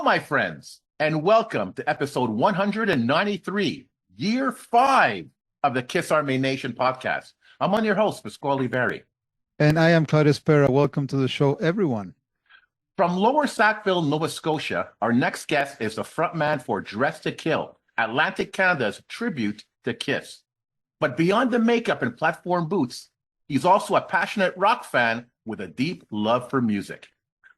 my friends, and welcome to episode 193, year 5 of the Kiss Army Nation podcast. I'm on your host, Pasquale Berry. And I am Claudio Spera. Welcome to the show, everyone. From Lower Sackville, Nova Scotia, our next guest is the frontman for Dress to Kill, Atlantic Canada's tribute to Kiss. But beyond the makeup and platform boots, he's also a passionate rock fan with a deep love for music.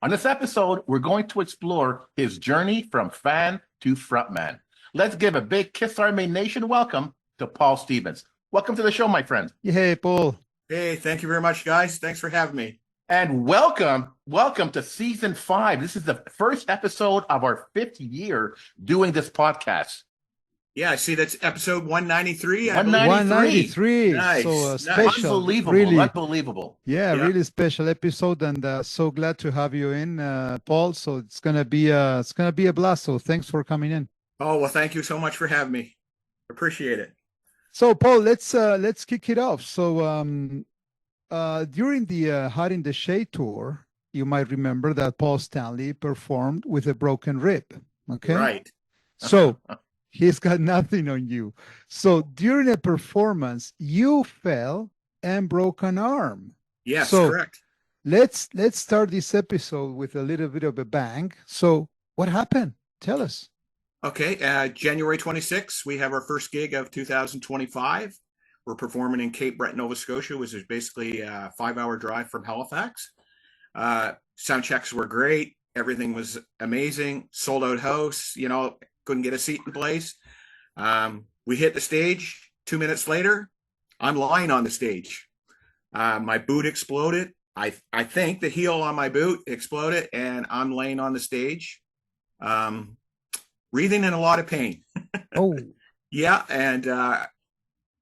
On this episode, we're going to explore his journey from fan to frontman. Let's give a big Kiss Army Nation welcome to Paul Stevens. Welcome to the show, my friend. Hey, Paul. Hey, thank you very much, guys. Thanks for having me. And welcome to season 5. This is the first episode of our 5th year doing this podcast. Yeah, I see that's episode 193. 193. Nice. So special. Unbelievable. Really, unbelievable. Yeah, really special episode, and so glad to have you in, Paul. So it's gonna be a blast. So thanks for coming in. Oh, well, thank you so much for having me. Appreciate it. So Paul, let's kick it off. So during the Hot in the Shade tour, you might remember that Paul Stanley performed with a broken rib. Okay. Right. So he's got nothing on you. So during a performance, you fell and broke an arm. Yes, so correct. Let's start this episode with a little bit of a bang. So what happened? Tell us. Okay, January 26th, we have our first gig of 2025. We're performing in Cape Breton, Nova Scotia, which is basically a 5-hour drive from Halifax. Sound checks were great. Everything was amazing. Sold out house, couldn't get a seat in place. We hit the stage. 2 minutes later, I'm lying on the stage. My boot exploded. I think the heel on my boot exploded, and I'm laying on the stage, breathing in a lot of pain. Oh. Yeah, and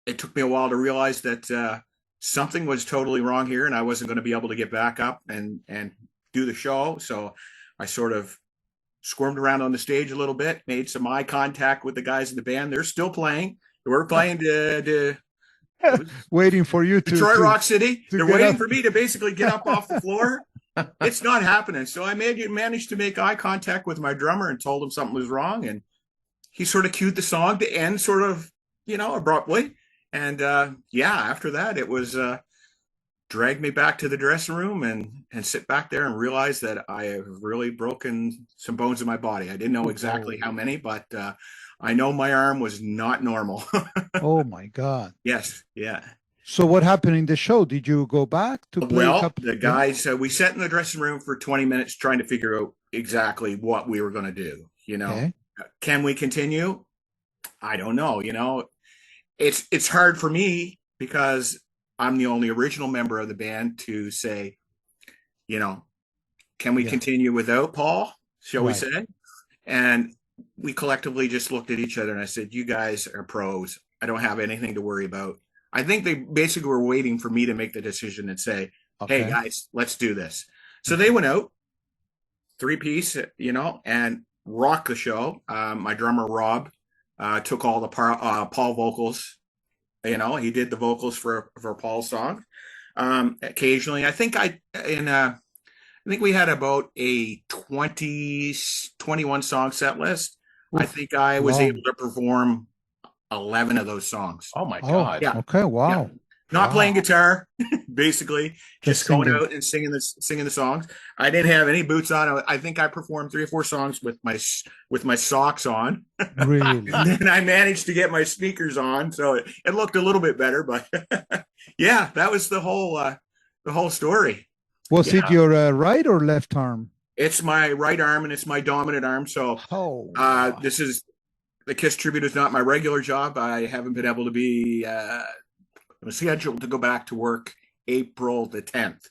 it took me a while to realize that something was totally wrong here, and I wasn't going to be able to get back up and do the show. So I sort of squirmed around on the stage a little bit, made some eye contact with the guys in the band. They're still playing. We're playing to waiting for you to Detroit Rock City. They're waiting for me to basically get up off the floor. It's not happening. So I managed to make eye contact with my drummer and told him something was wrong. And he sort of cued the song to end sort of, abruptly. And after that, it was drag me back to the dressing room and sit back there and realize that I have really broken some bones in my body. I didn't know exactly how many, but I know my arm was not normal. Oh my God. Yes. Yeah. So what happened in the show? Did you go back to play? Well, the guys, we sat in the dressing room for 20 minutes trying to figure out exactly what we were going to do. Okay. Can we continue? I don't know. It's hard for me because I'm the only original member of the band to say, can we continue without Paul, shall we say? And we collectively just looked at each other and I said, you guys are pros. I don't have anything to worry about. I think they basically were waiting for me to make the decision and say, hey guys, let's do this. So they went out, 3-piece, and rocked the show. My drummer, Rob, took all the Paul vocals. He did the vocals for Paul's song. Occasionally, I think we had about a 21 song set list. Oof. I think I was able to perform 11 of those songs. Oh my God. Yeah. Okay. Wow. Yeah. Not playing guitar, basically, just going out and singing the songs. I didn't have any boots on. I think I performed 3 or 4 songs with my socks on. Really? And then I managed to get my sneakers on, so it looked a little bit better. But yeah, that was the whole story. Was it your right or left arm? It's my right arm, and it's my dominant arm. So this is the Kiss tribute is not my regular job. I haven't been able to be scheduled to go back to work April the 10th.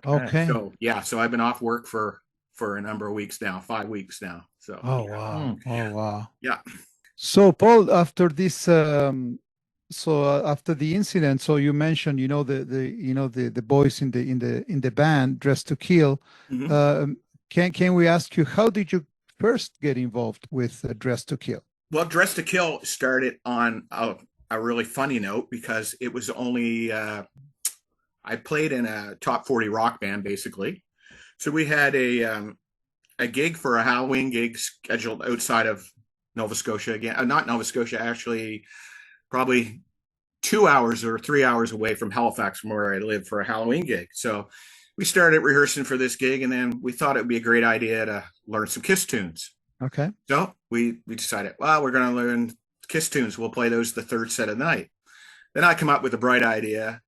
Okay. So I've been off work for a number of weeks now, 5 weeks now. So. Oh wow. Oh wow. Yeah. So Paul, after this, after the incident, so you mentioned, the boys in the band Dress to Kill. Mm-hmm. Can we ask you, how did you first get involved with Dress to Kill? Well, Dress to Kill started on a really funny note because it was only I played in a top 40 rock band basically. So we had a a gig for a Halloween gig scheduled outside of Nova Scotia again. Not Nova Scotia, actually, probably 2 hours or 3 hours away from Halifax, from where I live, for a Halloween gig. So we started rehearsing for this gig, and then we thought it would be a great idea to learn some Kiss tunes. Okay. So we decided, well, we're going to learn Kiss tunes. We'll play those the third set of the night. Then I come up with a bright idea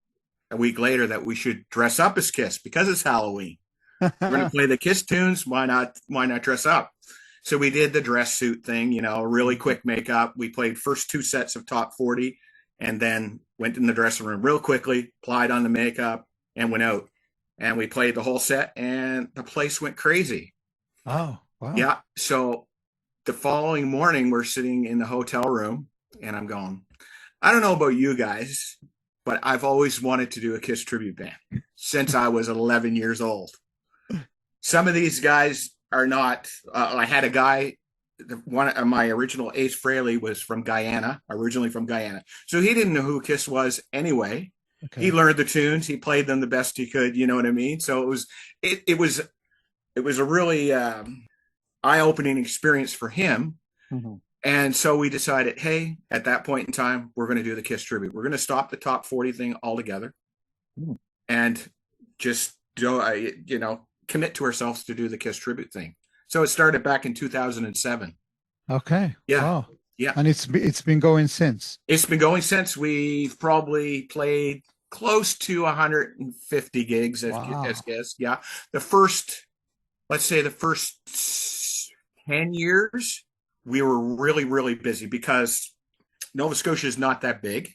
a week later that we should dress up as Kiss because it's Halloween. We're going to play the Kiss tunes. Why not dress up? So we did the dress suit thing, really quick makeup. We played first 2 sets of top 40 and then went in the dressing room real quickly, applied on the makeup, and went out. And we played the whole set, and the place went crazy. Oh, wow. Yeah. So the following morning, we're sitting in the hotel room, and I'm going, I don't know about you guys, but I've always wanted to do a Kiss tribute band since I was 11 years old. Some of these guys are not. I had a guy, one of my original Ace Frehley was from Guyana, originally from Guyana. So he didn't know who Kiss was anyway. Okay. He learned the tunes. He played them the best he could. You know what I mean? So it was a really eye-opening experience for him. Mm-hmm. And so we decided, hey, at that point in time, we're going to do the Kiss tribute. We're going to stop the top 40 thing altogether and just commit to ourselves to do the Kiss tribute thing. So it started back in 2007. Okay. Yeah. Wow. Yeah. And it's been going since. It's been going since. We've probably played close to 150 gigs as Kiss. Yeah. The first 10 years, we were really, really busy because Nova Scotia is not that big.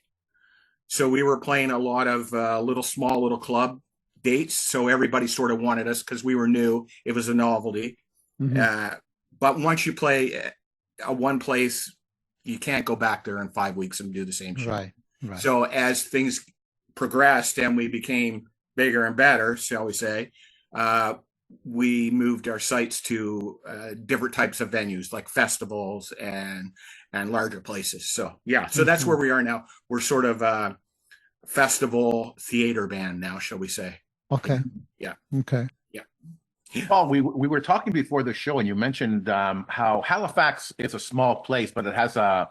So we were playing a lot of little club dates. So everybody sort of wanted us because we were new. It was a novelty. Mm-hmm. But once you play one place, you can't go back there in 5 weeks and do the same show. Right. So as things progressed and we became bigger and better, shall we say, we moved our sites to different types of venues like festivals and larger places. So that's where we are now. We're sort of a festival theater band now, shall we say. Okay. Yeah. Okay. Yeah. Paul, we were talking before the show, and you mentioned how Halifax is a small place, but it has an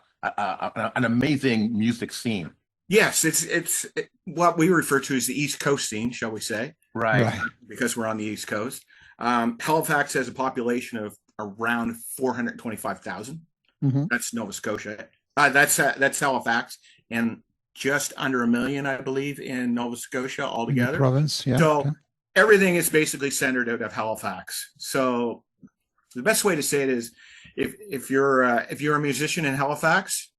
amazing music scene. Yes, it's what we refer to as the East Coast scene, shall we say? Right. Because we're on the East Coast. Halifax has a population of around 425,000. Mm-hmm. That's Nova Scotia. That's Halifax, and just under 1 million, I believe, in Nova Scotia altogether. In the province, yeah. So everything is basically centered out of Halifax. So the best way to say it is, if you're a musician in Halifax,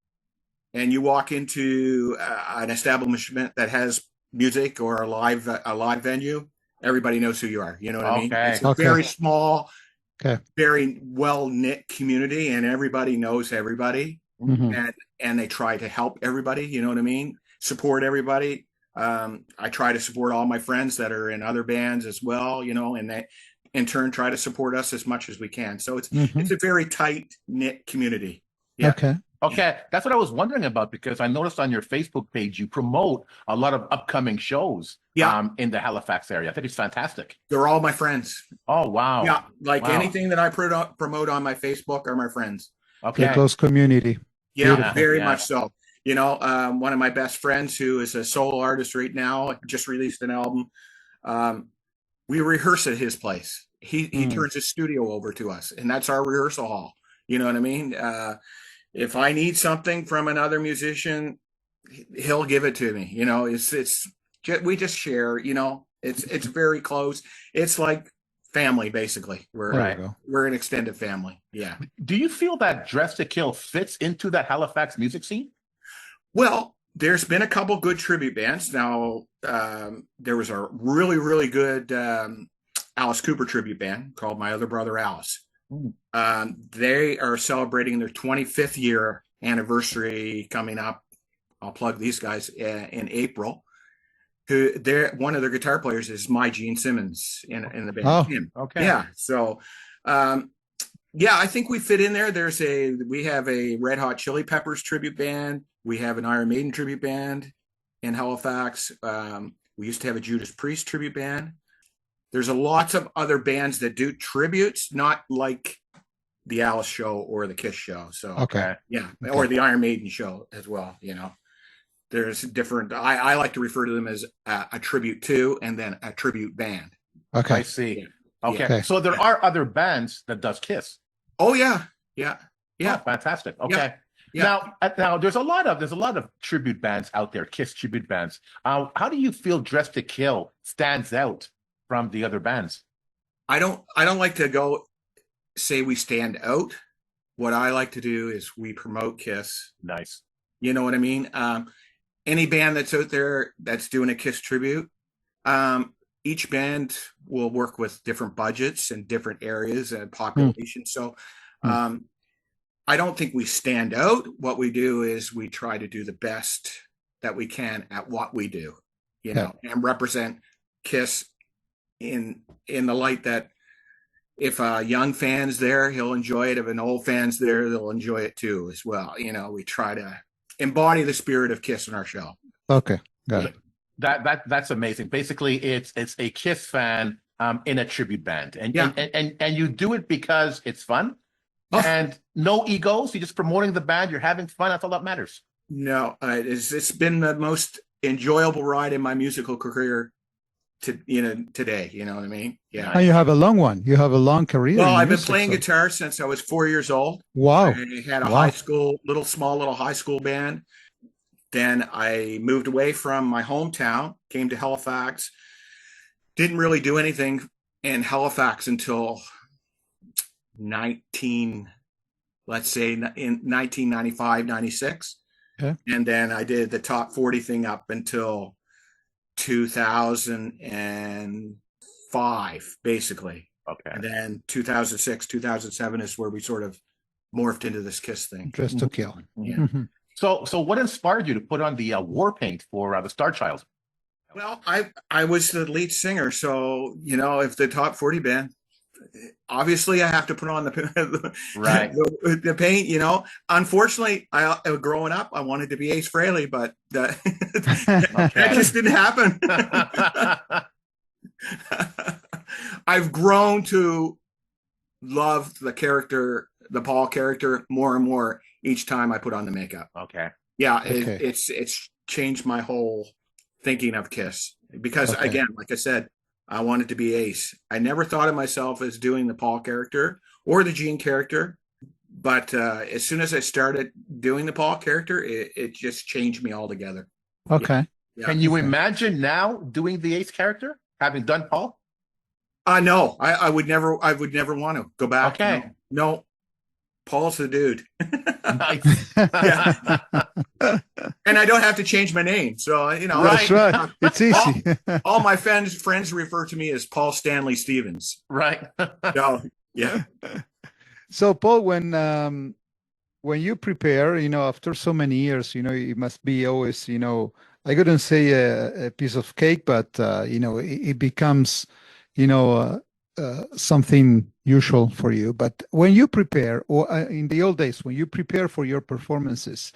and you walk into an establishment that has music or a live venue, everybody knows who you are. You know what I mean? It's a very small, very well-knit community, and everybody knows everybody. Mm-hmm. And they try to help everybody. You know what I mean? Support everybody. I try to support all my friends that are in other bands as well, and they in turn try to support us as much as we can. So it's a very tight-knit community. Yeah. Okay, that's what I was wondering about, because I noticed on your Facebook page you promote a lot of upcoming shows in the Halifax area. I think it's fantastic. They're all my friends. Oh, wow. Yeah, anything that I promote on my Facebook are my friends. Okay. A close community. Yeah, beautiful. Very much so. One of my best friends who is a solo artist right now, just released an album. We rehearse at his place. He turns his studio over to us, and that's our rehearsal hall. You know what I mean? If I need something from another musician, he'll give it to me. We just share. It's very close. It's like family, basically. We're an extended family. Yeah. Do you feel that Dress to Kill fits into that Halifax music scene? Well, there's been a couple good tribute bands. Now, there was a really, really good Alice Cooper tribute band called My Other Brother Alice. They are celebrating their 25th year anniversary coming up. I'll plug these guys in April. One of their guitar players is my Gene Simmons in the band. Oh, okay. Yeah. So, I think we fit in there. We have a Red Hot Chili Peppers tribute band. We have an Iron Maiden tribute band in Halifax. We used to have a Judas Priest tribute band. There's a lots of other bands that do tributes, not like the Alice show or the Kiss show. So Okay. yeah, Okay. or the Iron Maiden show as well. You know, there's different. I like to refer to them as a tribute to, and then a tribute band. Okay. I see. Yeah. Okay. Okay. So there are other bands that does Kiss. Oh yeah, yeah, yeah. Oh, fantastic. Okay. Yeah. Now there's a lot of tribute bands out there, Kiss tribute bands. How do you feel Dressed to Kill stands out from the other bands? I don't like to go say we stand out. What I like to do is we promote Kiss. Nice. You know what I mean? Any band that's out there that's doing a Kiss tribute, each band will work with different budgets and different areas and population. So I don't think we stand out. What we do is we try to do the best that we can at what we do, you know, and represent Kiss in the light that if a young fan's there, he'll enjoy it. If an old fan's there, they'll enjoy it too as well. You know, we try to embody the spirit of Kiss in our show. Okay, got it. That's amazing. Basically, it's a Kiss fan in a tribute band, and you do it because it's fun, and no egos. You're just promoting the band. You're having fun. That's all that matters. No, it's been the most enjoyable ride in my musical career today. You know what I mean? Yeah. And you have a long one. You have a long career. Well, I've been playing guitar since I was 4 years old. Wow. I had a small little high school band. Then I moved away from my hometown, came to Halifax. Didn't really do anything in Halifax until in 1995, 96. Okay. And then I did the top 40 thing up until 2005, basically. Okay. And then 2006, 2007 is where we sort of morphed into this Kiss thing. Dressed to Kill. Yeah. Mm-hmm. So what inspired you to put on the war paint for the Star Child? Well, I was the lead singer, so you know, if the top 40 band, obviously I have to put on the paint. You know, unfortunately, growing up, I wanted to be Ace Frehley, but that just didn't happen. I've grown to love the Paul character more and more each time I put on the makeup. Okay. Yeah, it's changed my whole thinking of Kiss because again, like I said, I wanted to be Ace. I never thought of myself as doing the Paul character or the Gene character, but as soon as I started doing the Paul character, it just changed me altogether. Okay. Yeah. Can you imagine now doing the Ace character, having done Paul? No, I would never want to go back. Okay. No. Paul's the dude. Nice. And I don't have to change my name. So, you know, that's right. It's easy. all my friends refer to me as Paul Stanley Stevens. Right. So, yeah. So, Paul, when you prepare, you know, after so many years, you know, it must be always, you know, I couldn't say a piece of cake, but, you know, it becomes, you know, something usual for you. But when you prepare, or in the old days, when you prepare for your performances,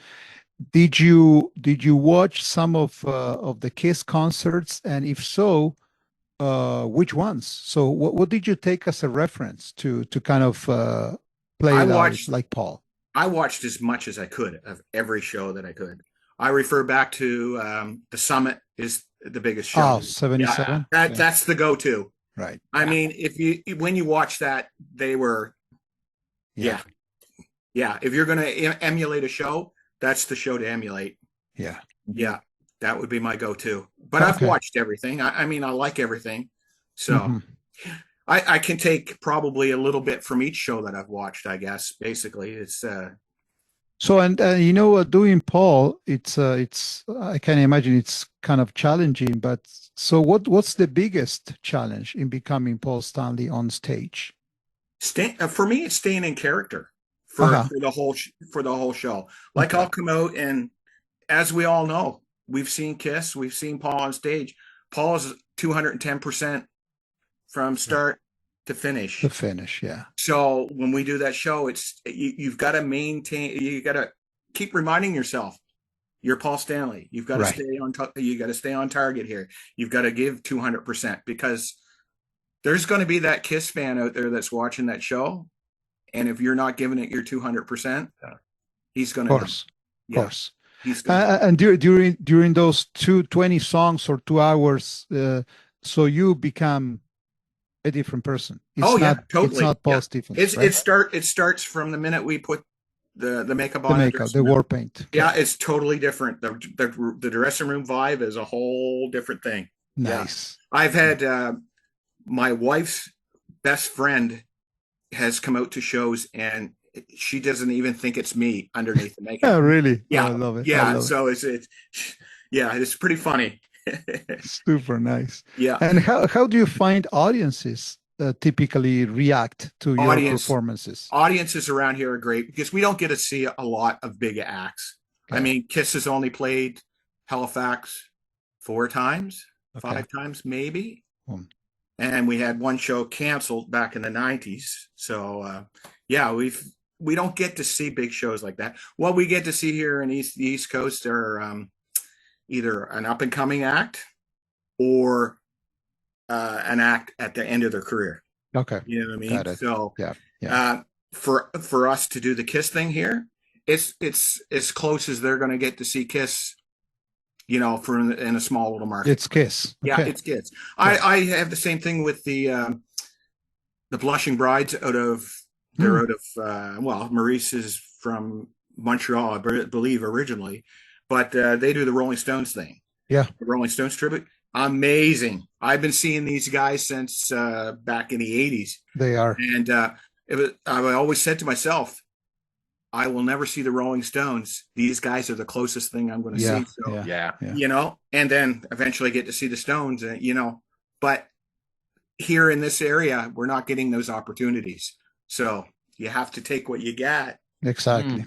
did you watch some of the Kiss concerts, and if so, which ones? So what did you take as a reference to kind of play it out like Paul? I watched as much as I could of every show that I could. I refer back to the Summit is the biggest show. Oh, 77. Yeah, that's the go-to. Right. I mean, when you watch that, they were, yeah. If you're going to emulate a show, that's the show to emulate. Yeah. That would be my go-to. But I've watched everything. I mean, I like everything, so I can take probably a little bit from each show that I've watched. I guess basically, it's. So and you know, doing Paul, it's I can imagine it's kind of challenging. But so what's the biggest challenge in becoming Paul Stanley on stage? For me, it's staying in character for the whole show. Like I'll come out, and as we all know, we've seen Kiss, we've seen Paul on stage. Paul is 210% from start to finish. To finish, yeah. So when we do that show, it's you've got to maintain. You got to keep reminding yourself, you're Paul Stanley. You've got to stay on. You got to stay on target here. You've got to give 200% because there's going to be that Kiss fan out there that's watching that show, and if you're not giving it your 200%, he's going to. Of course. He's gonna and during those 20 songs or 2 hours, so you become a different person. It's totally. It's not Paul Stephens. It starts from the minute we put the makeup on. The war paint. Okay. Yeah, it's totally different. The dressing room vibe is a whole different thing. Nice. Yeah. I've had my wife's best friend has come out to shows, and she doesn't even think it's me underneath the makeup. Oh, really? Yeah, I love it. Yeah, so it's pretty funny. Super nice. Yeah. And how do you find audiences typically react to your performances? Audiences around here are great because we don't get to see a lot of big acts. Okay. I mean, Kiss has only played Halifax 4 times, 5 times maybe. And we had one show canceled back in the 90s. So we don't get to see big shows like that. What we get to see here in the East Coast are either an up and coming act or an act at the end of their career. Okay. You know what I mean? Got it. So yeah. For us to do the Kiss thing here, it's as close as they're going to get to see Kiss, in a small little market. It's Kiss. Yeah, it's Kiss. Yeah. I have the same thing with the Blushing Brides out of Maurice is from Montreal, I believe originally, but they do the Rolling Stones thing. Yeah. The Rolling Stones tribute. Amazing. I've been seeing these guys since back in the 80s. They are. And I always said to myself, I will never see the Rolling Stones. These guys are the closest thing I'm going to see. So, and then eventually get to see the Stones, but here in this area, we're not getting those opportunities. So you have to take what you got. Exactly.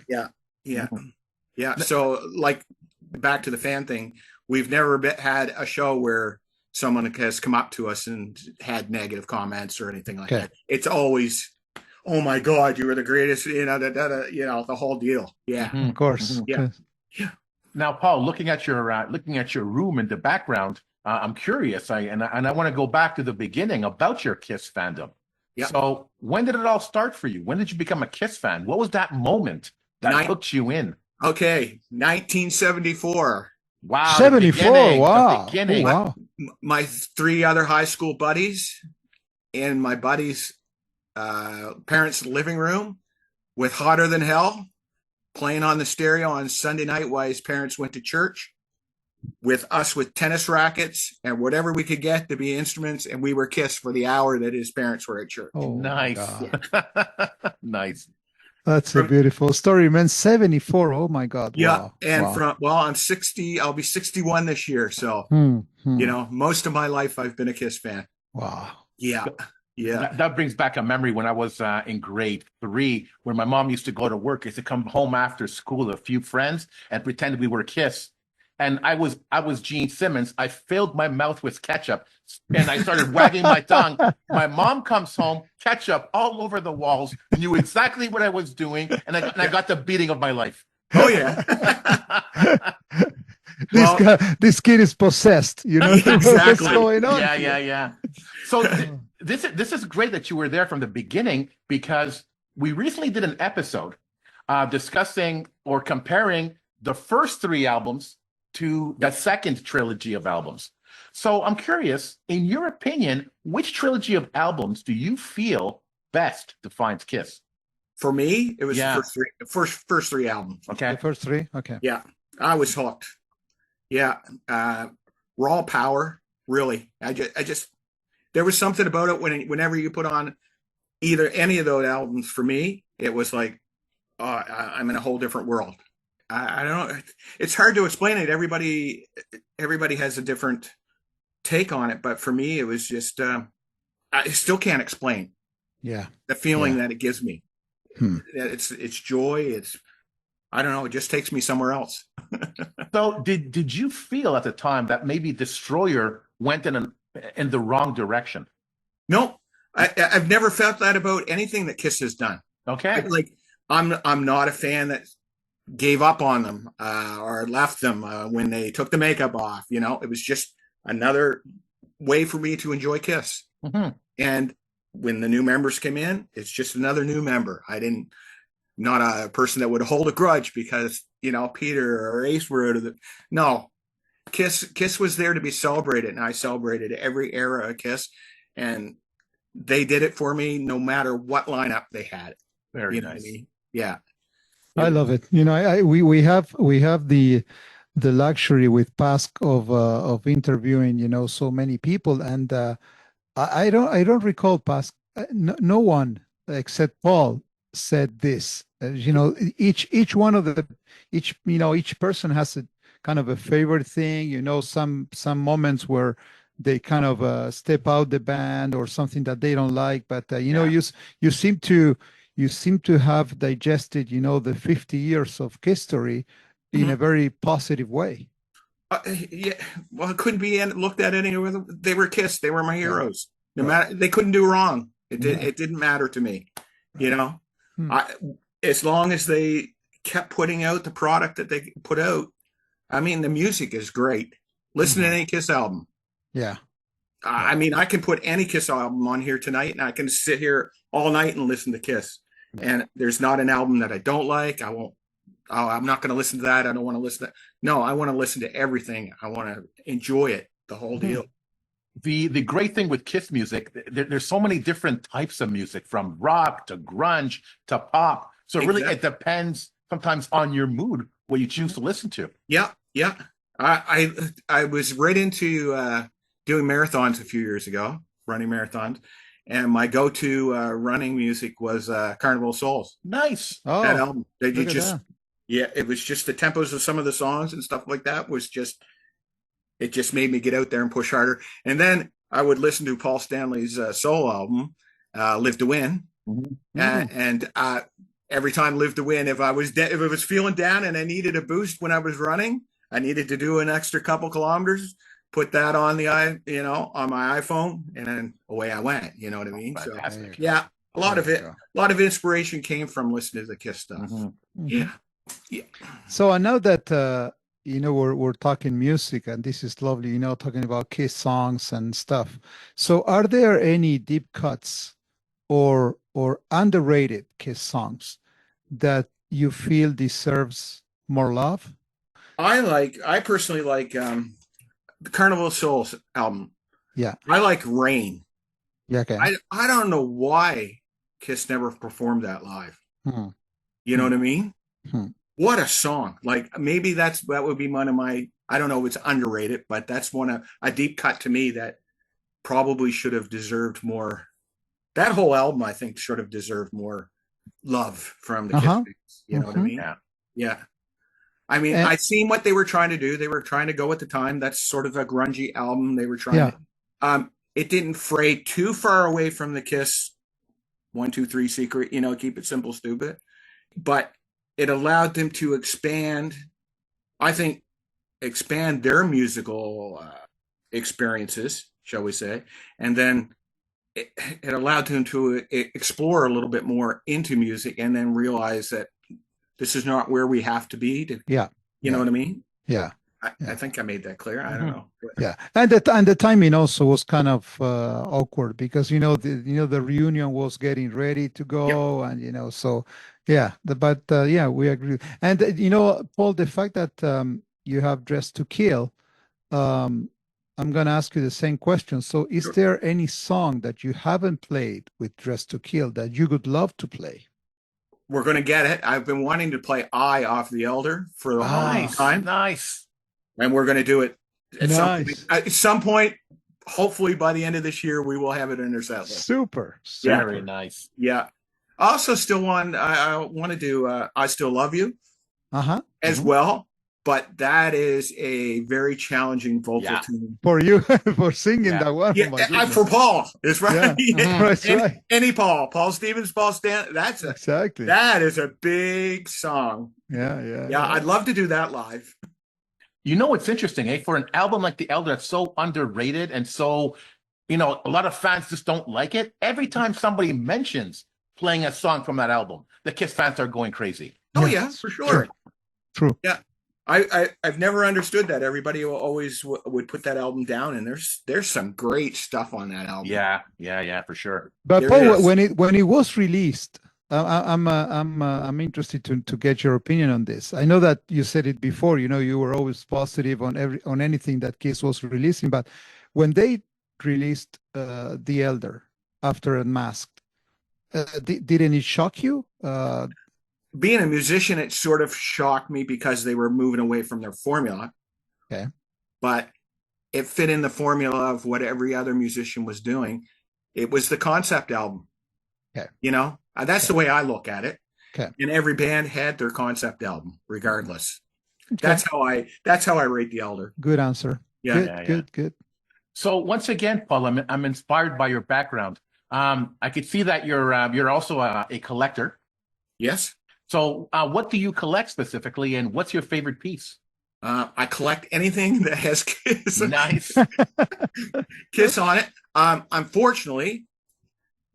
Yeah. So like back to the fan thing, we've never had a show where someone has come up to us and had negative comments or anything like that. It's always, oh my God, you were the greatest, the whole deal. Yeah. Of course. Yeah. Now, Paul, looking at your room in the background, I'm curious. I want to go back to the beginning about your Kiss fandom. Yeah. So when did it all start for you? When did you become a Kiss fan? What was that moment that hooked you in? Okay, 1974. Wow. 74. Wow. Oh, wow. My 3 other high school buddies in my buddies' parents' living room with Hotter Than Hell playing on the stereo on Sunday night while his parents went to church, with us with tennis rackets and whatever we could get to be instruments, and we were Kiss for the hour that his parents were at church. Oh, nice. Nice. That's a beautiful story, man. 74. Oh my God. Yeah. Wow. And I'm 60, I'll be 61 this year. So, most of my life I've been a Kiss fan. Wow. Yeah. Yeah. That brings back a memory when I was in grade 3, where my mom used to go to work. I used to come home after school with a few friends and pretend we were Kiss. And I was Gene Simmons. I filled my mouth with ketchup and I started wagging my tongue. My mom comes home, ketchup all over the walls, knew exactly what I was doing, and I got the beating of my life. Oh yeah. This kid is possessed, Exactly. What's going on? Yeah. So this is great that you were there from the beginning, because we recently did an episode discussing or comparing the first 3 albums to the second trilogy of albums. So I'm curious, in your opinion, which trilogy of albums do you feel best defines Kiss? For me, it was the first 3 albums. Okay. The first 3? Okay. Yeah. I was hooked. Yeah. Raw power, really. I just there was something about it whenever you put on either any of those albums, for me, it was like, I'm in a whole different world. I don't know. It's hard to explain it. Everybody has a different take on it, but for me, it was just I still can't explain. Yeah, the feeling that it gives me. It's joy. It's, I don't know. It just takes me somewhere else. So did you feel at the time that maybe Destroyer went in the wrong direction? No, I've never felt that about anything that Kiss has done. Okay, I'm not a fan that gave up on them or left them when they took the makeup off. It was just another way for me to enjoy Kiss. Mm-hmm. And when the new members came in, it's just another new member. Not a person that would hold a grudge because, Peter or Ace were out of no. Kiss was there to be celebrated, and I celebrated every era of Kiss, and they did it for me no matter what lineup they had. Very What I nice. mean? Yeah. I love it. We have the luxury with Pask of interviewing so many people, and I don't recall Pask. No one except Paul said this. Each one of each person has a kind of a favorite thing. Some moments where they kind of step out the band or something that they don't like, but you seem to have digested the 50 years of history in a very positive way. Yeah, well, it couldn't be looked at any other. They were Kiss. They were my heroes. No matter, they couldn't do wrong. It didn't matter to me. As long as they kept putting out the product that they put out. I mean, the music is great. Listen to any Kiss album. Yeah. I mean, I can put any Kiss album on here tonight, and I can sit here all night and listen to Kiss. And there's not an album that I don't like. I won't. Oh, I'm not going to listen to that. I don't want to listen to that. No, I want to listen to everything. I want to enjoy it, the whole deal. The great thing with Kiss music, there's so many different types of music, from rock to grunge to pop. So really, it depends sometimes on your mood what you choose to listen to. Yeah. I was right into doing marathons a few years ago, running marathons, and my go-to running music was Carnival of Souls. Nice. Oh, that album. It was just the tempos of some of the songs and stuff like that it just made me get out there and push harder. And then I would listen to Paul Stanley's solo album, Live to Win. And every time Live to Win, if I was feeling down and I needed a boost when I was running, I needed to do an extra couple kilometers, put that on on my iPhone, and then away I went. You know what I mean? Fantastic. So yeah, a lot of inspiration came from listening to the Kiss stuff. Yeah. So I know that we're talking music, and this is lovely, talking about Kiss songs and stuff. So are there any deep cuts or underrated Kiss songs that you feel deserves more love? I personally like the Carnival of Souls album. Yeah. I like Rain. Yeah. Okay. I don't know why Kiss never performed that live. You know what I mean? What a song. Like, maybe that would be one of my, I don't know if it's underrated, but that's a deep cut to me that probably should have deserved more. That whole album, I think, should have deserved more love from the Kiss fans. You know what I mean? Yeah. I mean, I seen what they were trying to do. They were trying to go at the time. That's sort of a grungy album. They were trying to, it didn't fray too far away from the Kiss 1, 2, 3 secret, keep it simple, stupid. But it allowed them to expand their musical experiences, shall we say. And then it allowed them to explore a little bit more into music, and then realize that this is not where we have to be. You know what I mean? Yeah. I think I made that clear. I don't know. Yeah, and the timing also was kind of awkward because the reunion was getting ready to go, and so yeah. But we agree. And Paul, the fact that you have Dressed to Kill, I'm gonna ask you the same question. So, is there any song that you haven't played with Dressed to Kill that you would love to play? We're gonna get it. I've been wanting to play "I" off the Elder for a long time. Nice. And we're going to do it at some point. Hopefully, by the end of this year, we will have it in our set list. Super. Very nice. Yeah. I also still want to do "I Still Love You" as well, but that is a very challenging vocal tune for you for singing that one. Yeah, for Paul. It's right. That's right. Any Paul Stevens, Paul Stan. That is a big song. Yeah. I'd love to do that live. It's interesting, for an album like The Elder that's so underrated and so, a lot of fans just don't like it. Every time somebody mentions playing a song from that album, the Kiss fans are going crazy. Oh, yeah, for sure. True. Yeah. I've never understood that. Everybody always would put that album down, and there's some great stuff on that album. Yeah, for sure. But There Paul, is. when it was released, I'm interested to get your opinion on this. I know that you said it before. You know, you were always positive on anything that Kiss was releasing. But when they released The Elder after Unmasked, didn't it shock you? Being a musician, it sort of shocked me because they were moving away from their formula. Okay. But it fit in the formula of what every other musician was doing. It was the concept album. Okay. You know, that's the way I look at it. Okay. And every band had their concept album, regardless. Okay. That's how I rate The Elder. Good answer. Yeah. Good. So once again, Paul, I'm inspired by your background. I could see that you're also a collector. Yes. So what do you collect specifically, and what's your favorite piece? I collect anything that has Kiss. Nice. Kiss on it. Unfortunately,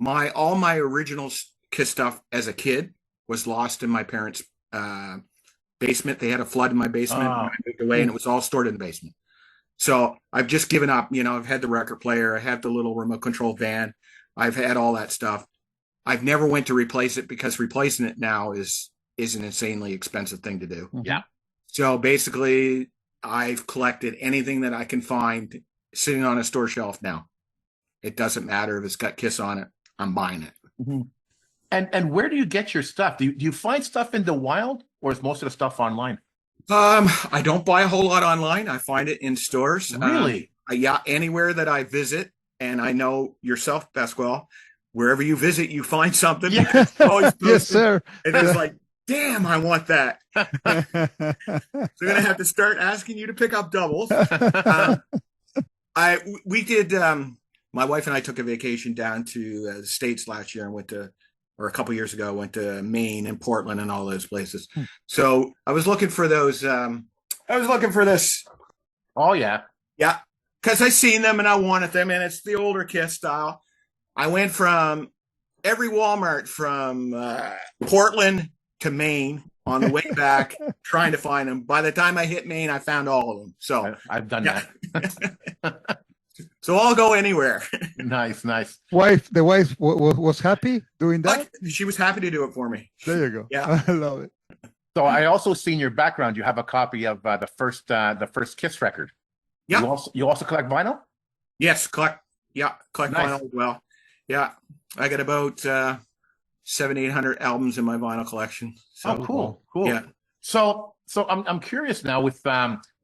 all my original Kiss stuff as a kid was lost in my parents' basement. They had a flood in my basement when I moved away, and it was all stored in the basement. So I've just given up. You know, I've had the record player, I have the little remote control van, I've had all that stuff. I've never went to replace it because replacing it now is an insanely expensive thing to do. Yeah. So basically, I've collected anything that I can find sitting on a store shelf now. It doesn't matter if it's got Kiss on it. I'm buying it. Mm-hmm. And where do you get your stuff? Do you find stuff in the wild, or is most of the stuff online? I don't buy a whole lot online. I find it in stores. Really? Yeah, anywhere that I visit, and I know yourself, Pasquale, wherever you visit, you find something. Yeah. Yes, sir. And it's like, damn, I want that. So I'm going to have to start asking you to pick up doubles. We did, my wife and I took a vacation down to the States last year and or a couple years ago, went to Maine and Portland and all those places. So I was looking for those. I was looking for this. Oh, yeah. Yeah. Because I seen them and I wanted them, and it's the older Kiss style. I went from every Walmart from Portland to Maine on the way back, trying to find them. By the time I hit Maine, I found all of them. So I've done that. So I'll go anywhere. Nice. The wife was happy doing that? She was happy to do it for me. There you go. Yeah. I love it. So I also seen your background. You have a copy of the first Kiss record. Yeah. You also collect vinyl? Yes, collect Nice. vinyl as well. Yeah. I got about 700-800 albums in my vinyl collection. So, cool. Yeah. So I'm curious now with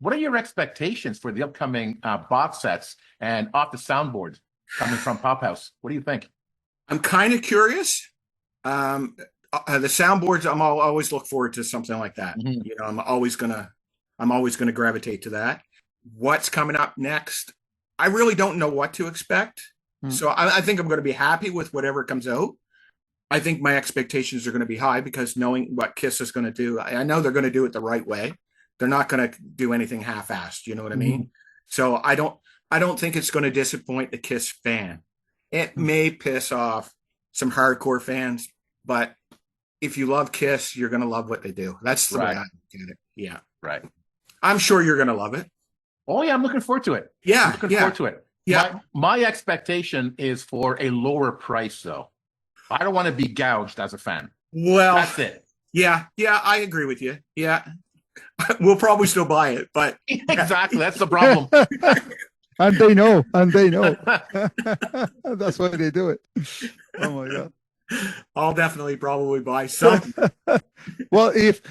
what are your expectations for the upcoming box sets and off the soundboard coming from Pop House? What do you think? I'm kind of curious. The soundboards, I'll always look forward to something like that. Mm-hmm. You know, I'm always gonna gravitate to that. What's coming up next? I really don't know what to expect. So I think I'm going to be happy with whatever comes out. I think my expectations are going to be high because knowing what Kiss is going to do, I know they're going to do it the right way. They're not going to do anything half-assed. You know what I mean? So I don't think it's going to disappoint the Kiss fan. It may piss off some hardcore fans, but if you love Kiss, you're going to love what they do. That's the way I look at it. Yeah. Right. I'm sure you're going to love it. Oh yeah, I'm looking forward to it. Yeah. I'm looking forward to it. Yeah. My expectation is for a lower price, though. I don't want to be gouged as a fan. Well, That's it. Yeah, I agree with you. Yeah. We'll probably still buy it, but Exactly. That's the problem. And they know. That's why they do it. Oh my God. I'll definitely probably buy some. Well, if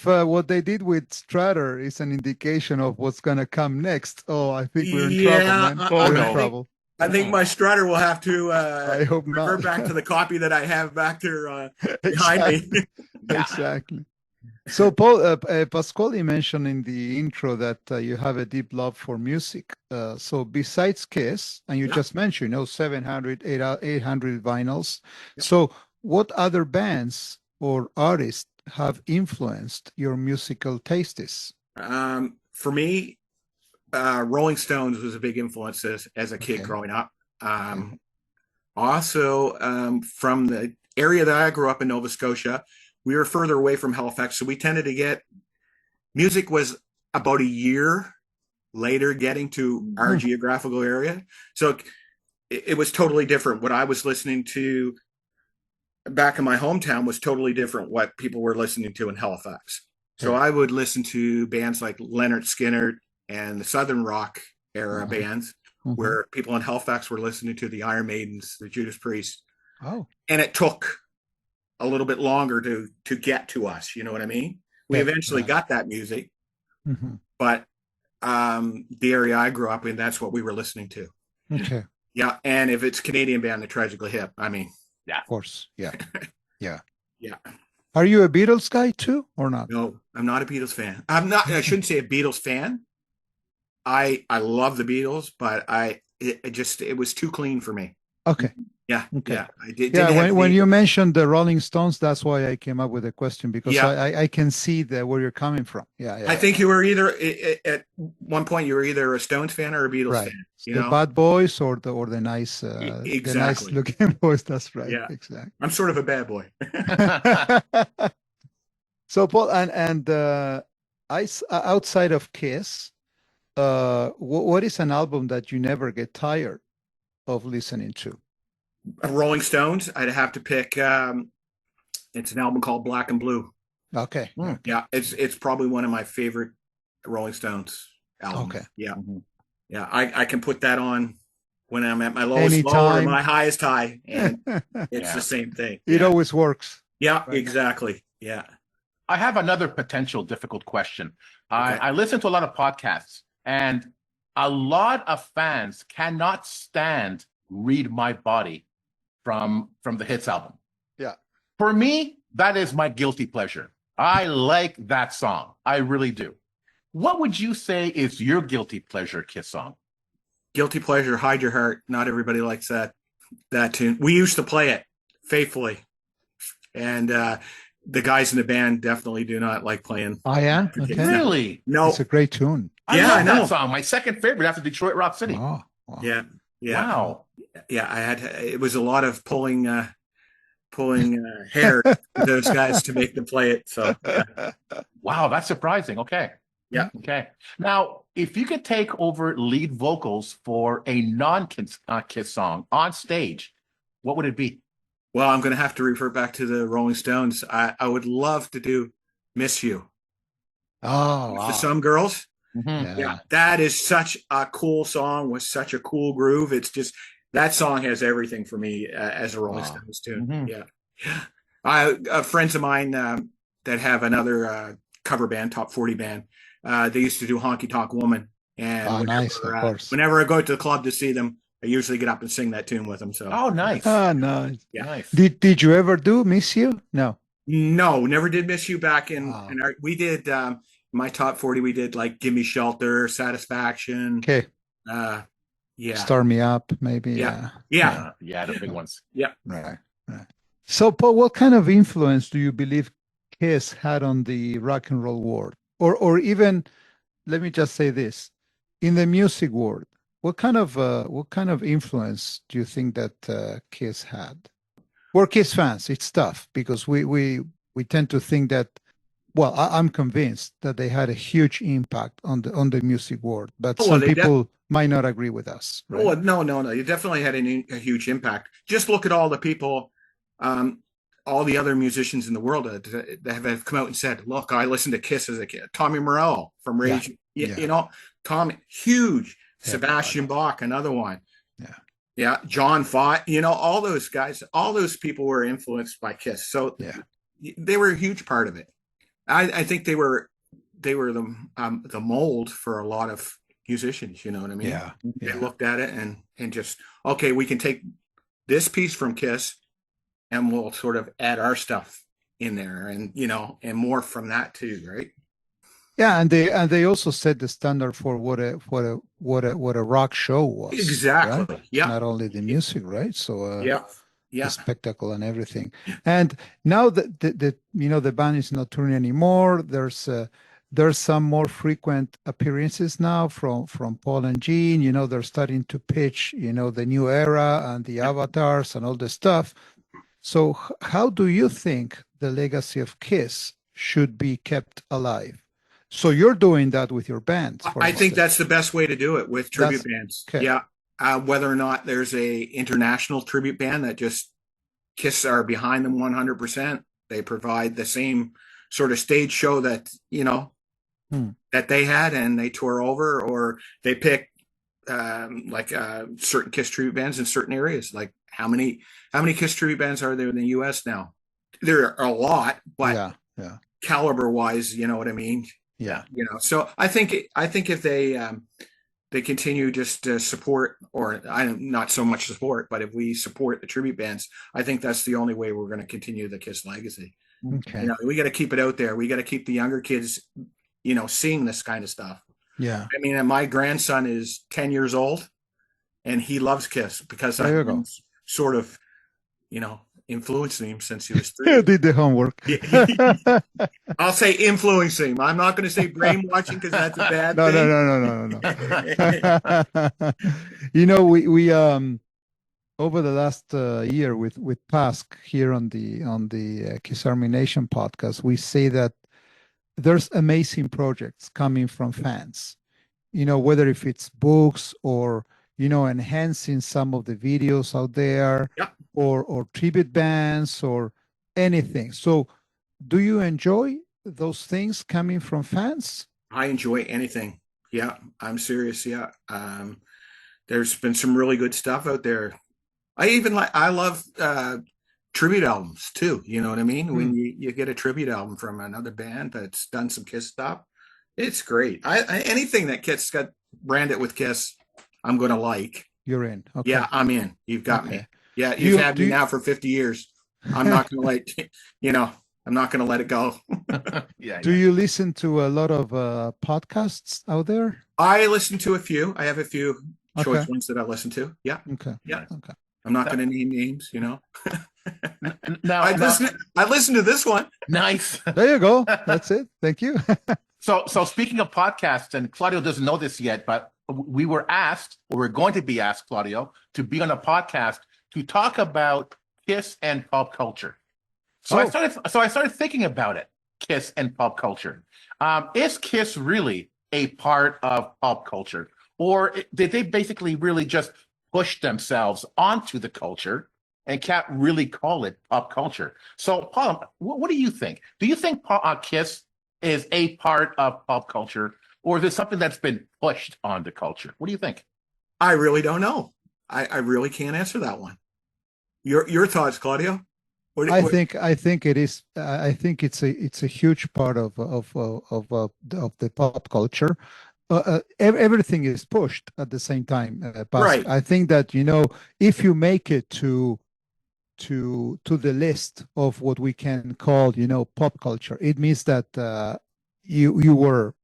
what they did with Strutter is an indication of what's going to come next, I think we're in trouble, man. We're in trouble. I think my Strutter will have to I hope not. refer back to the copy that I have back there behind me. Exactly. So, Paul, Pasquale mentioned in the intro that you have a deep love for music. So besides Kiss, and you just mentioned, 700, 800 vinyls. Yeah. So what other bands or artists have influenced your musical tastes? For me, Rolling Stones was a big influence as a kid growing up. Also, from the area that I grew up in, Nova Scotia, we were further away from Halifax, so we tended to get music was about a year later getting to our geographical area. So it was totally different. What I was listening to back in my hometown was totally different what people were listening to in Halifax. So I would listen to bands like Leonard Skinner and the Southern Rock era bands, where people in Halifax were listening to the Iron Maidens, the Judas Priest. Oh. And it took a little bit longer to get to us. You know what I mean? We eventually got that music, but the area I grew up in, that's what we were listening to. Okay. Yeah, and if it's Canadian band, the Tragically Hip, I mean, yeah, of course, yeah. Yeah. Are you a Beatles guy too, or not? No, I'm not a Beatles fan. I'm not. I shouldn't say a Beatles fan. I love the Beatles, but it was too clean for me. Okay. Yeah. Okay. Yeah. I did. Yeah. When you mentioned the Rolling Stones, that's why I came up with a question, because Yeah. I can see where you're coming from. Yeah. I think you were either at one point you were either a Stones fan or a Beatles fan. You the know? bad boys or the nice Exactly. the nice looking boys. That's right. Yeah. Exactly. I'm sort of a bad boy. So Paul, and outside of Kiss, what is an album that you never get tired of listening to? Rolling Stones. I'd have to pick. It's an album called Black and Blue. Okay. Yeah, it's probably one of my favorite Rolling Stones albums. Okay. Yeah. Yeah, I can put that on when I'm at my lowest low or my highest high, and it's the same thing. It always works. Yeah, exactly. Yeah. I have another potential difficult question. I listen to a lot of podcasts, and a lot of fans cannot stand Read My Body from the Hits album. Yeah. For me, that is my guilty pleasure. I like that song. I really do. What would you say is your guilty pleasure Kiss song? Guilty pleasure, Hide Your Heart. Not everybody likes that tune. We used to play it faithfully, and the guys in the band definitely do not like playing. Oh yeah, okay. Really? No, it's a great tune. I love that song. My second favorite after Detroit Rock City. Oh, wow. Yeah. Wow. Yeah, it was a lot of pulling hair to those guys to make them play it. So wow, that's surprising. Okay. Yeah. Okay. Now, if you could take over lead vocals for a non-Kiss song on stage, what would it be? Well, I'm going to have to refer back to the Rolling Stones. I would love to do "Miss You." Oh, wow. For some girls. Yeah, that is such a cool song with such a cool groove. It's just that song has everything for me as a Rolling Stones tune. Yeah. Friends of mine that have another cover band, top 40 band. They used to do Honky Tonk Woman, and nice, of course. Whenever I go to the club to see them, I usually get up and sing that tune with them. So nice. Nice. Yeah. Nice. Did you ever do Miss You? No, never did Miss You back in we did my top 40. We did like Give Me Shelter, Satisfaction. Okay. Start Me Up, maybe. Yeah, the big ones. Yeah. Right. So Paul, what kind of influence do you believe Kiss had on the rock and roll world? Or even, let me just say this, in the music world, what kind of influence do you think that Kiss had? We're Kiss fans. It's tough because we tend to think that. Well, I'm convinced that they had a huge impact on the music world, but some people might not agree with us. Right? Oh no! You definitely had a huge impact. Just look at all the people. All the other musicians in the world that have come out and said, look, I listened to Kiss as a kid. Tommy Morello from Rage, you know, Tommy, huge. Sebastian Bach, another one. Yeah. John Fott, you know, all those guys, all those people were influenced by Kiss. So they were a huge part of it. I think they were the mold for a lot of musicians, you know what I mean? Yeah. They looked at it and just, okay, we can take this piece from Kiss and we'll sort of add our stuff in there, and you know, and more from that too, right? Yeah, and they also set the standard for what a rock show was. Exactly. Right? Yeah. Not only the music, right? So the spectacle and everything. And now that the band is not touring anymore, there's some more frequent appearances now from Paul and Gene. You know, they're starting to pitch, you know, the new era and the avatars and all the stuff. So how do you think the legacy of Kiss should be kept alive? So you're doing that with your bands. I think that's the best way to do it with tribute bands. Okay. Yeah. Whether or not there's a international tribute band that just Kiss are behind them 100%. They provide the same sort of stage show that, that they had, and they tour over, or they pick certain Kiss tribute bands in certain areas. Like how many Kiss tribute bands are there in the US now? There are a lot, but caliber wise, you know what I mean? Yeah. So I think if they continue just to support, or not so much support, but if we support the tribute bands, I think that's the only way we're going to continue the Kiss legacy. Okay. We got to keep it out there. We got to keep the younger kids, seeing this kind of stuff. Yeah. I mean, my grandson is 10 years old and he loves Kiss because I'm sort of, influencing him since he was 3. You did the homework. I'll say influencing him. I'm not going to say brainwashing because that's a bad thing. No. We over the last year with Pask here on the Kiss Army Nation podcast, we say that there's amazing projects coming from fans. Whether if it's books or enhancing some of the videos out there, or tribute bands or anything. So do you enjoy those things coming from fans? I enjoy anything. Yeah, I'm serious. Yeah. There's been some really good stuff out there. I love tribute albums too. You know what I mean? When you get a tribute album from another band that's done some Kiss stuff, it's great. Anything that Kiss got branded with Kiss, I'm going to like. You're in. Okay. Yeah, I'm in. You've got me. Yeah, you've had me now for 50 years. I'm not going to I'm not going to let it go. Do you listen to a lot of podcasts out there? I listen to a few. I have a few choice ones that I listen to. Yeah. Okay. Yeah. Okay. I'm not going to name names, Now, I listened to this one. Nice. There you go. That's it. Thank you. So speaking of podcasts, and Claudio doesn't know this yet, but we were asked, or we're going to be asked, Claudio, to be on a podcast to talk about Kiss and pop culture. So I started thinking about it, Kiss and pop culture. Is Kiss really a part of pop culture, or did they basically really just push themselves onto the culture and can't really call it pop culture? So, Paul, what do you think? Do you think Kiss is a part of pop culture, or is it something that's been pushed on the culture? What do you think? I really don't know. I really can't answer that one. Your thoughts, Claudio? I think it is. I think it's a huge part of the pop culture. Everything is pushed at the same time. Right. I think that if you make it to the list of what we can call pop culture, it means that you were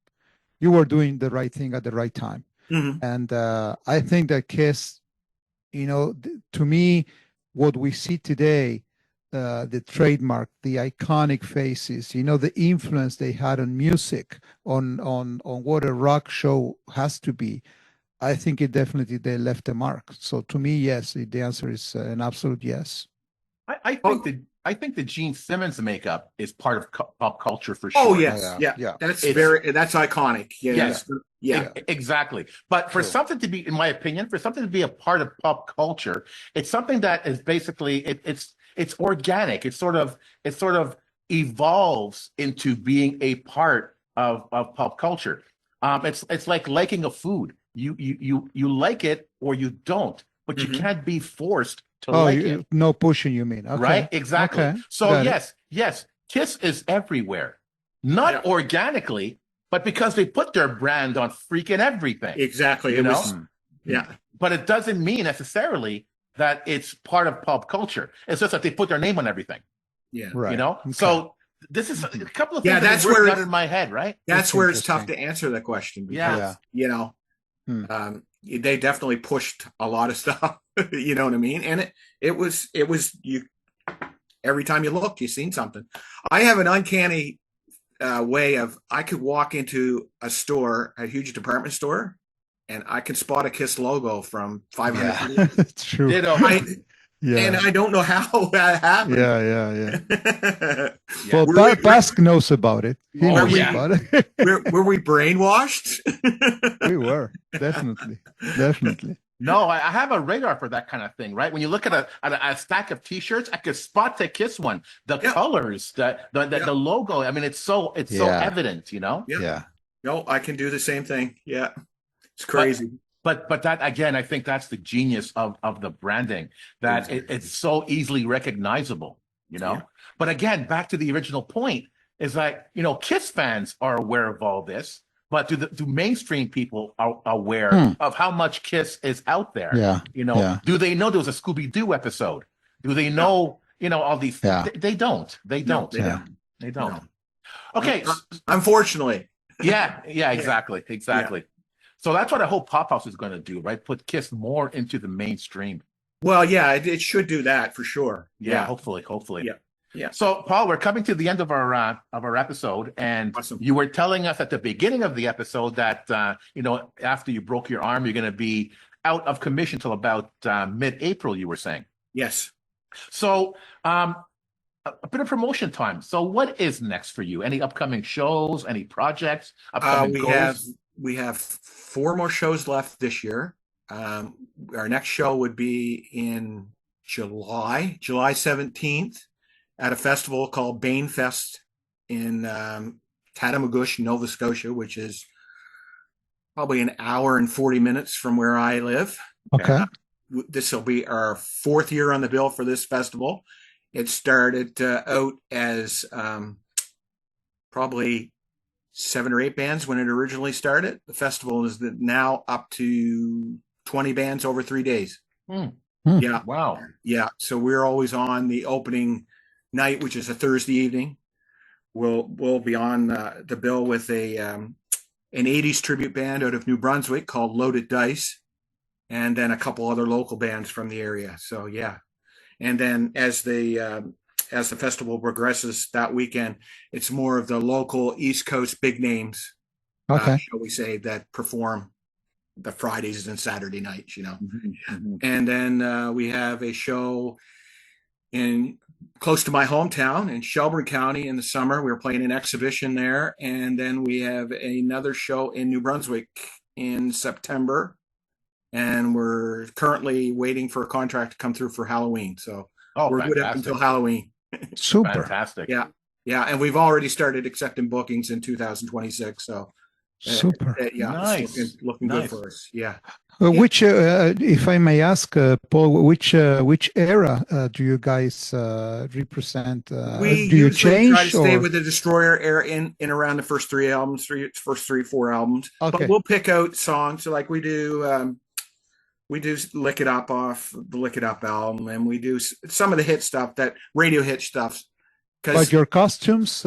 doing the right thing at the right time. Mm-hmm. And I think that Kiss, to me, what we see today, the trademark, the iconic faces, the influence they had on music, on what a rock show has to be. I think they left a mark. So to me, yes, the answer is an absolute yes. I think the Gene Simmons makeup is part of pop culture for sure. Oh yes, yeah. That's iconic. Yes. Yeah, exactly. But for something to be, in my opinion, for something to be a part of pop culture, it's something that is basically it's organic. It sort of evolves into being a part of pop culture. It's like liking a food. You like it or you don't, but you can't be forced to like it. No pushing, you mean? Okay. Right? Exactly. Okay. So yes, Kiss is everywhere, not organically, but because they put their brand on freaking everything. Exactly. But it doesn't mean necessarily that it's part of pop culture. It's just that they put their name on everything. Yeah. Right. Okay. So this is a couple of things that's that where got in my head, right? That's where it's tough to answer that question because they definitely pushed a lot of stuff. You know what I mean? And it was you. Every time you looked, you seen something. I have an uncanny way of I could walk into a store, a huge department store, and I can spot a Kiss logo from 500 feet. It's true. And Yeah. I don't know how that happened. Yeah. Yeah. Well, Basque knows about it. He Oh, knows yeah. about it. Were we brainwashed? We were definitely. No, I have a radar for that kind of thing, right? When you look at a stack of T-shirts, I could spot the Kiss one, the Yeah. colors, the Yeah. logo. I mean, it's so Yeah. evident, you know. Yeah. No, I can do the same thing. Yeah. It's crazy. But that again, I think that's the genius of the branding, that it's so easily recognizable, you know. Yeah. But again, back to the original point, is like, you know, Kiss fans are aware of all this, but do mainstream people are aware of how much Kiss is out there? Yeah. You know, Yeah. do they know there was a Scooby-Doo episode? Do they know, you know, all these? Yeah. They don't. They No, don't. they don't. They don't. No. Okay. Unfortunately. Yeah, exactly. So that's what I hope Pop House is going to do, right? Put Kiss more into the mainstream. Well, yeah, it should do that for sure. Yeah, hopefully. Yeah. So, Paul, we're coming to the end of our episode, and Awesome. you were telling us at the beginning of the episode that you know, after you broke your arm, you're going to be out of commission till about mid-April. You were saying. Yes. So, a bit of promotion time. So, what is next for you? Any upcoming shows? Any projects? Upcoming goals? We have 4 more shows left this year. Our next show would be in July 17th, at a festival called Bain Fest in Tatamagouche, Nova Scotia, which is probably an hour and 40 minutes from where I live. Okay. This will be our 4th year on the bill for this festival. It started out as probably 7 or 8 bands when it originally started. The festival is now up to 20 bands over 3 days. Yeah. Wow. Yeah. So we're always on the opening night, which is a Thursday evening. We'll be on the bill with an 80s tribute band out of New Brunswick called Loaded Dice, and then a couple other local bands from the area. So yeah. And then as the festival progresses that weekend, it's more of the local East Coast big names, Okay. shall we say, that perform the Fridays and Saturday nights, you know. Mm-hmm. And then we have a show in close to my hometown in Shelburne County in the summer. We're playing an exhibition there. And then we have another show in New Brunswick in September. And we're currently waiting for a contract to come through for Halloween. So we're good up until Halloween. Super. Fantastic. Yeah. And we've already started accepting bookings in 2026 . So super. Yeah, nice. It's looking good for us. Yeah. Which, if I may ask, Paul, which era do you guys represent? We do you usually change try to stay or? with the Destroyer era in around the first 3 albums, first 3-4 albums. Okay. But we'll pick out songs like we do Lick It Up off the Lick It Up album, and we do some of the hit stuff, that radio hit stuff. But your costumes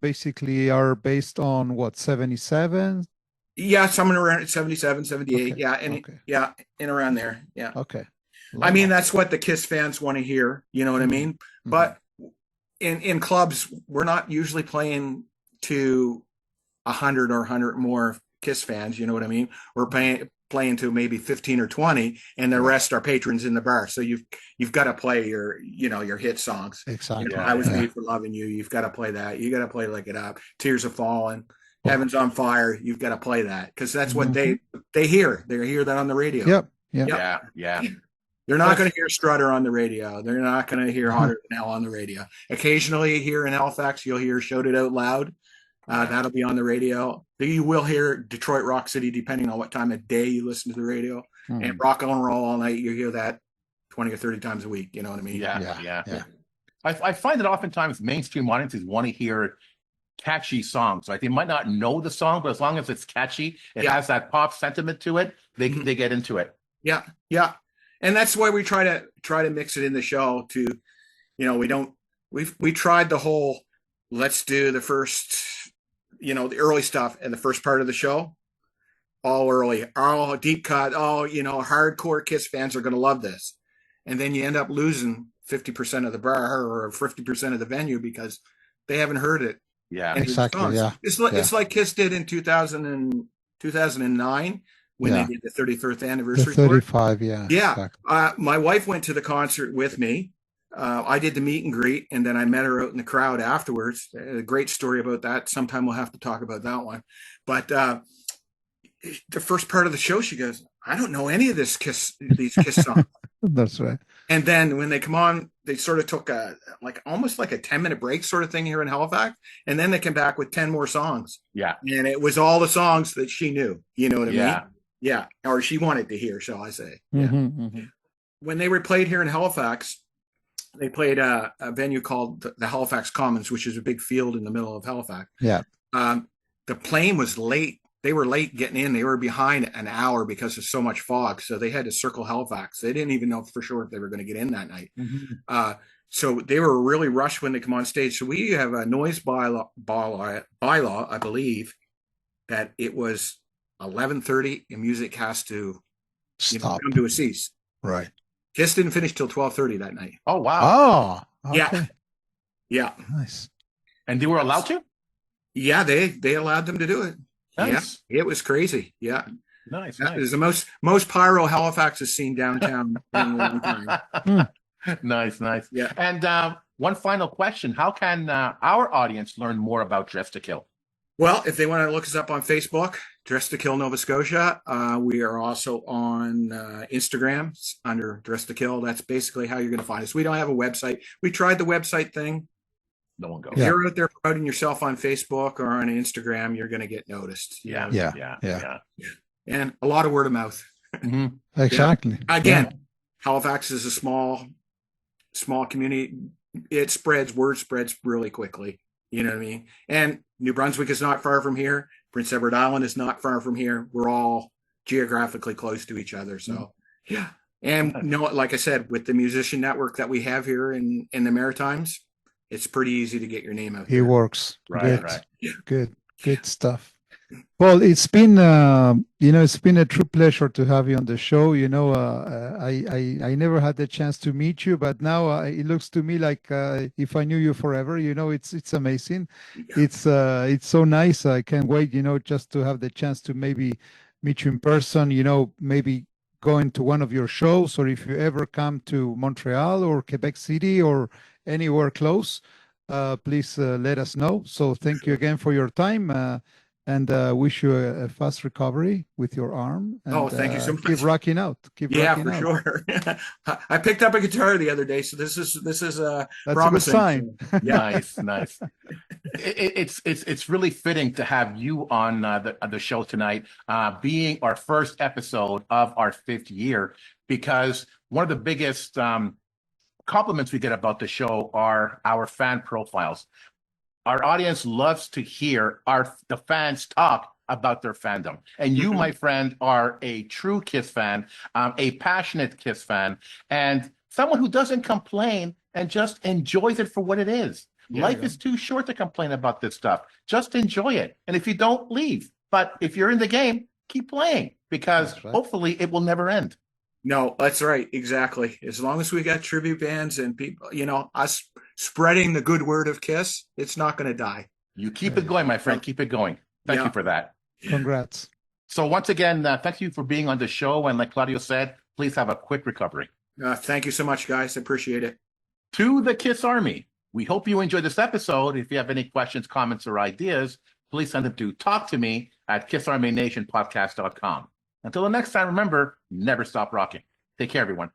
basically are based on what, 77? Yeah, somewhere around 77, 78. Okay. Yeah, and yeah, in around there. Yeah. Okay. I mean, that's what the Kiss fans want to hear. You know what I mean? Mm-hmm. But in clubs, we're not usually playing to 100 or 100 more Kiss fans. You know what I mean? We're playing to maybe 15 or 20, and the rest are patrons in the bar. So you've got to play your hit songs. Exactly. You know, I Was Made for Loving You. You've got to play that. You got to play Lick It Up. Tears Have Fallen. Heaven's on Fire. You've got to play that because that's what they hear. They hear that on the radio. Yep. Yeah. They're not going to hear Strutter on the radio. They're not going to hear Hotter Than Hell on the radio. Occasionally here in Halifax, you'll hear Shout It Out Loud. That'll be on the radio. You will hear Detroit Rock City, depending on what time of day you listen to the radio. And Rock on Roll All Night, you hear that 20 or 30 times a week. You know what I mean? Yeah. I find that oftentimes mainstream audiences want to hear catchy songs. Like they might not know the song, but as long as it's catchy, it has that pop sentiment to it, they get into it. Yeah. And that's why we try to mix it in the show to, you know, we tried the whole, let's do the first, you know, the early stuff and the first part of the show, all early, all deep cut, hardcore Kiss fans are going to love this. And then you end up losing 50% of the bar or 50% of the venue because they haven't heard it. Yeah, exactly. Yeah. It's like Kiss did in 2009 when Yeah. they did the 35th The anniversary tour. 35, yeah. Yeah. Exactly. My wife went to the concert with me. I did the meet and greet, and then I met her out in the crowd afterwards. A great story about that. Sometime we'll have to talk about that one. But the first part of the show, she goes, I don't know any of these Kiss songs. That's right. And then when they come on, they sort of took almost like a 10-minute break sort of thing here in Halifax. And then they came back with 10 more songs. Yeah. And it was all the songs that she knew. You know what I Yeah. mean? Yeah. Or she wanted to hear, shall I say. Yeah. Mm-hmm. When they were played here in Halifax, they played a venue called the Halifax Commons, which is a big field in the middle of Halifax. Yeah. The plane was late. They were late getting in. They were behind an hour because of so much fog. So they had to circle Halifax. They didn't even know for sure if they were going to get in that night. Mm-hmm. So they were really rushed when they come on stage. So we have a noise bylaw, I believe, that it was 11:30 and music has to Stop. come to a cease. Right. Kiss didn't finish till 12:30 that night. Oh, wow. Oh, okay. Yeah. Nice. And they were allowed to? Yeah, they allowed them to do it. Nice. Yeah, it was crazy. Yeah. Nice. That is the most pyro Halifax has seen downtown in a long time. Nice. Yeah. And one final question. How can our audience learn more Dress to Kill? Well, if they want to look us up on Facebook, Dress to Kill Nova Scotia, we are also on Instagram under Dress to Kill. That's basically how you're going to find us. We don't have a website. We tried the website thing. No one goes. If you're out there promoting yourself on Facebook or on Instagram, you're going to get noticed. Yeah. And a lot of word of mouth. Mm-hmm. Exactly. Yeah. Again, Halifax is a small community. Word spreads really quickly. You know what I mean? And New Brunswick is not far from here. Prince Edward Island is not far from here. We're all geographically close to each other. So, yeah. And like I said, with the musician network that we have here in the Maritimes, it's pretty easy to get your name out there. It works. Right. Good stuff. Well, it's been it's been a true pleasure to have you on the show. I never had the chance to meet you, but now it looks to me like if I knew you forever. It's amazing. Yeah. It's so nice. I can't wait. Just to have the chance to maybe meet you in person. Maybe going to one of your shows, or if you ever come to Montreal or Quebec City or anywhere close, please let us know. So thank you again for your time. And wish you a fast recovery with your arm. And, thank you so much. Keep rocking out. Sure. I picked up a guitar the other day, so this is That's promising. a good sign. Nice. It's really fitting to have you on the show tonight, being our first episode of our 5th year, because one of the biggest compliments we get about the show are our fan profiles. Our audience loves to hear the fans talk about their fandom. And you, my friend, are a true Kiss fan, a passionate Kiss fan, and someone who doesn't complain and just enjoys it for what it is. Life is too short to complain about this stuff. Just enjoy it. And if you don't, leave. But if you're in the game, keep playing, because hopefully it will never end. No, that's right. Exactly. As long as we got tribute bands and people, us spreading the good word of Kiss, it's not going to die. You keep it going, my friend. Keep it going. Thank you for that. Congrats. So once again, thank you for being on the show. And like Claudio said, please have a quick recovery. Thank you so much, guys. I appreciate it. To the Kiss Army, we hope you enjoyed this episode. If you have any questions, comments, or ideas, please send them to talktome@kissarmynationpodcast.com. Until the next time, remember, never stop rocking. Take care, everyone.